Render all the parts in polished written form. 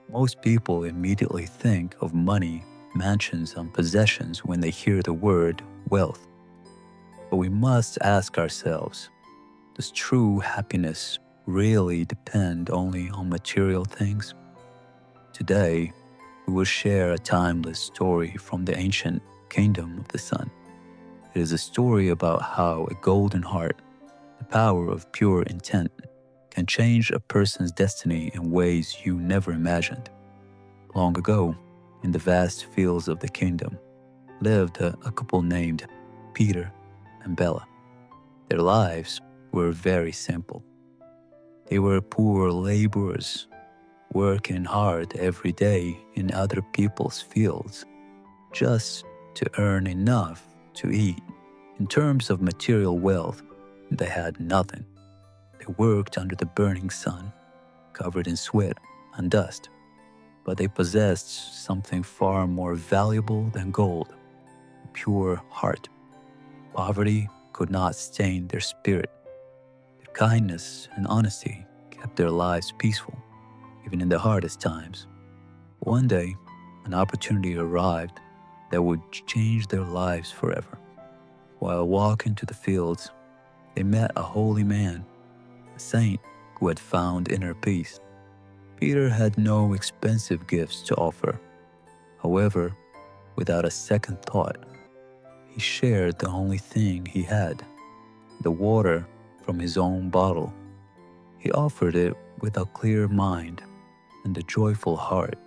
Most people immediately think of money, mansions, and possessions when they hear the word wealth. But we must ask ourselves, does true happiness really depend only on material things? Today, we will share a timeless story from the ancient kingdom of the sun. It is a story about how a golden heart, the power of pure intent, can change a person's destiny in ways you never imagined. Long ago, in the vast fields of the kingdom, lived a couple named Peter and Bella. Their lives were very simple. They were poor laborers, working hard every day in other people's fields just to earn enough to eat. In terms of material wealth, they had nothing. They worked under the burning sun, covered in sweat and dust, but they possessed something far more valuable than gold, a pure heart. Poverty could not stain their spirit. Their kindness and honesty kept their lives peaceful, even in the hardest times. One day, an opportunity arrived that would change their lives forever. While walking to the fields, they met a holy man, a saint who had found inner peace. Peter had no expensive gifts to offer. However, without a second thought, he shared the only thing he had, the water from his own bottle. He offered it with a clear mind and a joyful heart.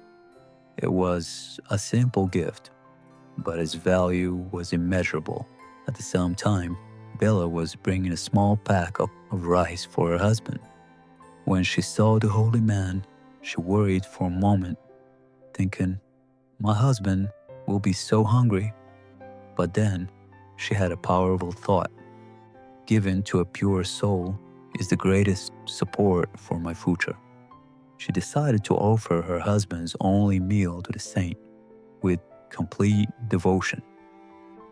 It was a simple gift, but its value was immeasurable. At the same time, Bella was bringing a small pack of rice for her husband. When she saw the holy man, she worried for a moment, thinking, "My husband will be so hungry." But then she had a powerful thought. Given to a pure soul is the greatest support for my future. She decided to offer her husband's only meal to the saint with complete devotion.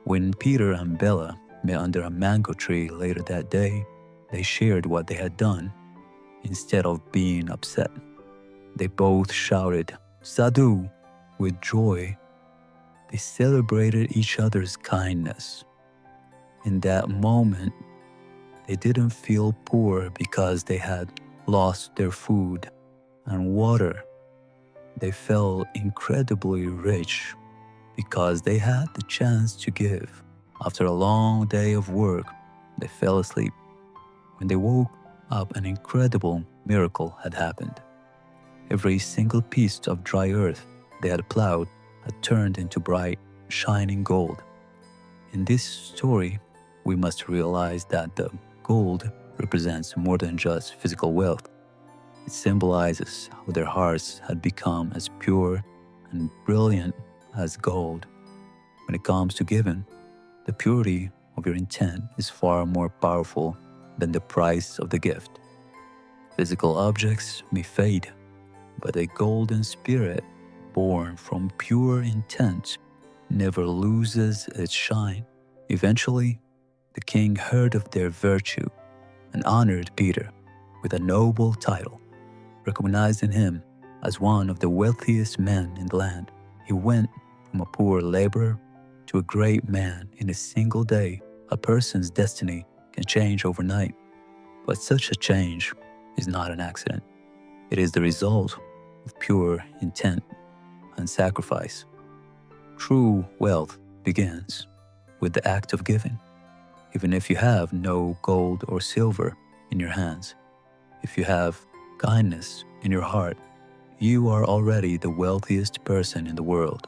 When Peter and Bella met under a mango tree later that day, they shared what they had done instead of being upset. They both shouted, "Sadhu," with joy. They celebrated each other's kindness. In that moment, they didn't feel poor because they had lost their food and water. They felt incredibly rich because they had the chance to give. After a long day of work, they fell asleep. When they woke up, an incredible miracle had happened. Every single piece of dry earth they had plowed had turned into bright, shining gold. In this story, we must realize that the gold represents more than just physical wealth. It symbolizes how their hearts had become as pure and brilliant as gold. When it comes to giving, the purity of your intent is far more powerful than the price of the gift. Physical objects may fade, but a golden spirit born from pure intent never loses its shine. Eventually, the king heard of their virtue and honored Peter with a noble title, recognizing him as one of the wealthiest men in the land. He went from a poor laborer to a great man in a single day. A person's destiny can change overnight, but such a change is not an accident. It is the result of pure intent and sacrifice. True wealth begins with the act of giving. Even if you have no gold or silver in your hands, if you have kindness in your heart, you are already the wealthiest person in the world.